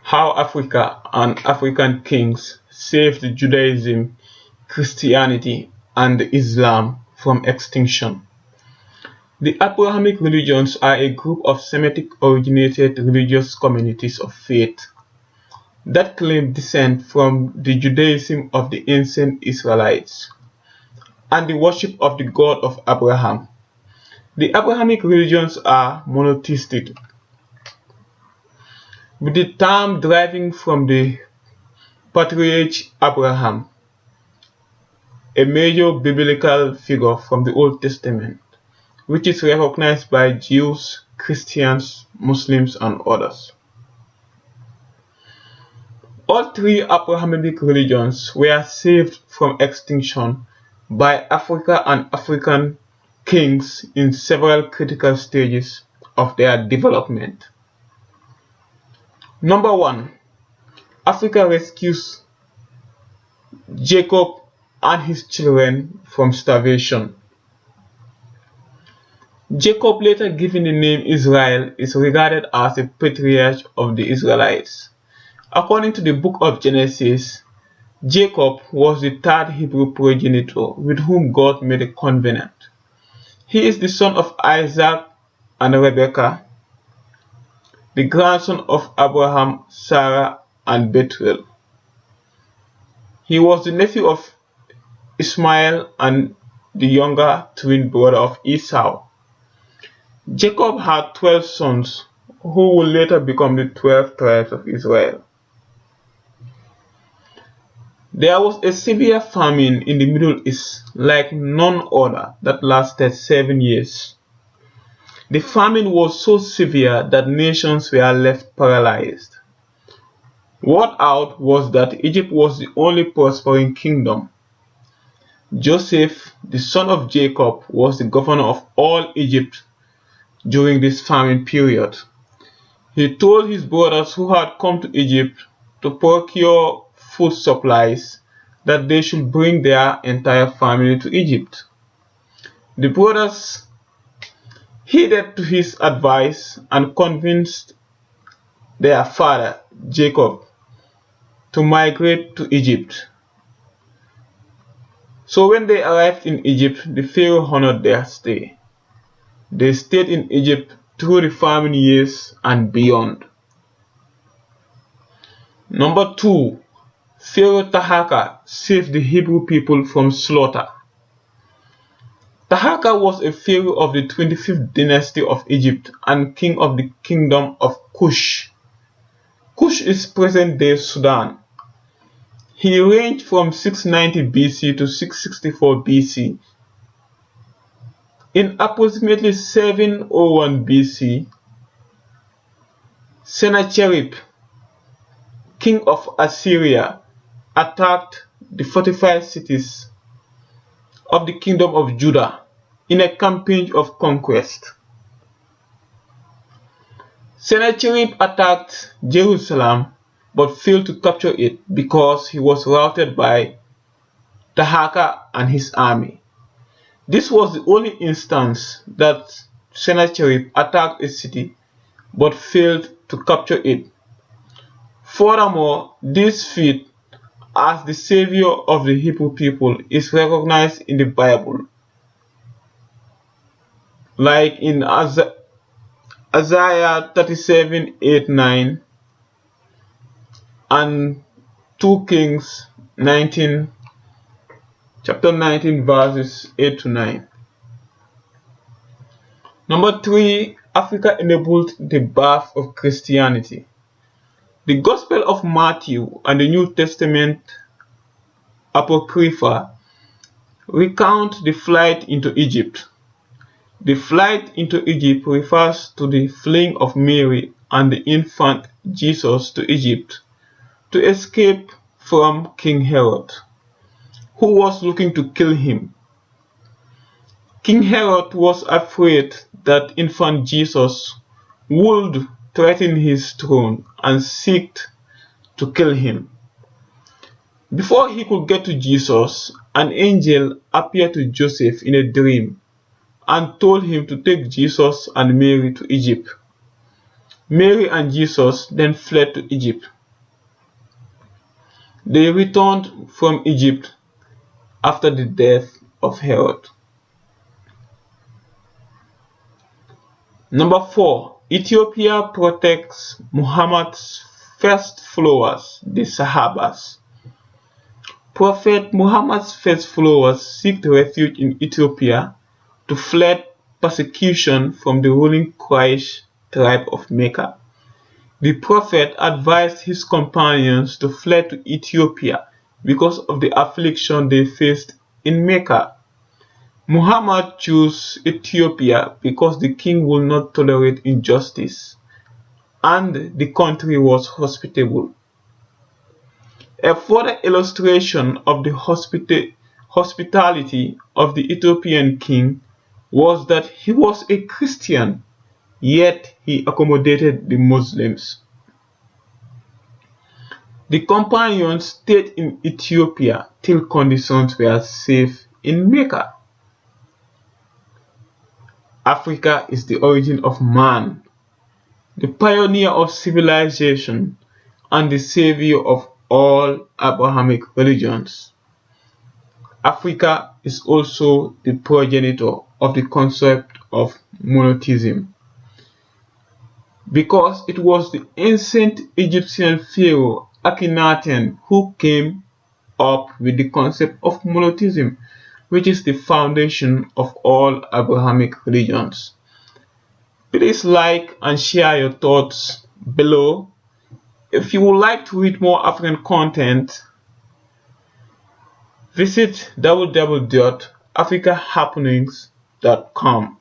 How Africa and African kings saved Judaism, Christianity, and Islam from extinction. The Abrahamic religions are a group of Semitic-originated religious communities of faith that claim descent from the Judaism of the ancient Israelites and the worship of the God of Abraham. The Abrahamic religions are monotheistic, with the term deriving from the patriarch Abraham, a major biblical figure from the Old Testament, which is recognized by Jews, Christians, Muslims, and others. All three Abrahamic religions were saved from extinction by Africa and African kings in several critical stages of their development. Number 1. Africa rescues Jacob and his children from starvation. Jacob, later given the name Israel, is regarded as a patriarch of the Israelites. According to the book of Genesis, Jacob was the third Hebrew progenitor with whom God made a covenant. He is the son of Isaac and Rebekah, the grandson of Abraham, Sarah, and Bethuel. He was the nephew of Ishmael and the younger twin brother of Esau. Jacob had 12 sons who would later become the 12 tribes of Israel. There was a severe famine in the Middle East like none other that lasted 7 years. The famine was so severe that nations were left paralyzed. Word out was that Egypt was the only prospering kingdom. Joseph, the son of Jacob, was the governor of all Egypt during this famine period. He told his brothers who had come to Egypt to procure food supplies that they should bring their entire family to Egypt. The brothers heeded to his advice and convinced their father, Jacob, to migrate to Egypt. So when they arrived in Egypt, the Pharaoh honored their stay. They stayed in Egypt through the famine years and beyond. Number 2. Pharaoh Tahaka saved the Hebrew people from slaughter. Tahaka was a pharaoh of the 25th dynasty of Egypt and king of the kingdom of Kush. Kush is present-day Sudan. He reigned from 690 BC to 664 BC. In approximately 701 BC, Sennacherib, king of Assyria, attacked the fortified cities of the kingdom of Judah in a campaign of conquest. Sennacherib attacked Jerusalem but failed to capture it because he was routed by Tahaka and his army. This was the only instance that Sennacherib attacked a city but failed to capture it. Furthermore, this feat as the savior of the Hebrew people is recognized in the Bible, like in Isaiah 37:8-9 and 2 Kings 19, chapter 19, verses 8-9. Number 3. Africa enabled the birth of Christianity. The Gospel of Matthew and the New Testament Apocrypha recount the flight into Egypt. The flight into Egypt refers to the fleeing of Mary and the infant Jesus to Egypt to escape from King Herod, who was looking to kill him. King Herod was afraid that infant Jesus would threaten his throne and seek to kill him. Before he could get to Jesus, an angel appeared to Joseph in a dream and told him to take Jesus and Mary to Egypt. Mary and Jesus then fled to Egypt. They returned from Egypt after the death of Herod. Number 4. Ethiopia protects Muhammad's first followers, the Sahabas. Prophet Muhammad's first followers sought refuge in Ethiopia to flee persecution from the ruling Quraysh tribe of Mecca. The Prophet advised his companions to flee to Ethiopia because of the affliction they faced in Mecca. Muhammad chose Ethiopia because the king would not tolerate injustice, and the country was hospitable. A further illustration of the hospitality of the Ethiopian king was that he was a Christian, yet he accommodated the Muslims. The companions stayed in Ethiopia till conditions were safe in Mecca. Africa is the origin of man, the pioneer of civilization, and the savior of all Abrahamic religions. Africa is also the progenitor of the concept of monotheism, because it was the ancient Egyptian pharaoh Akhenaten who came up with the concept of monotheism, which is the foundation of all Abrahamic religions. Please like and share your thoughts below. If you would like to read more African content, visit www.africahappenings.com.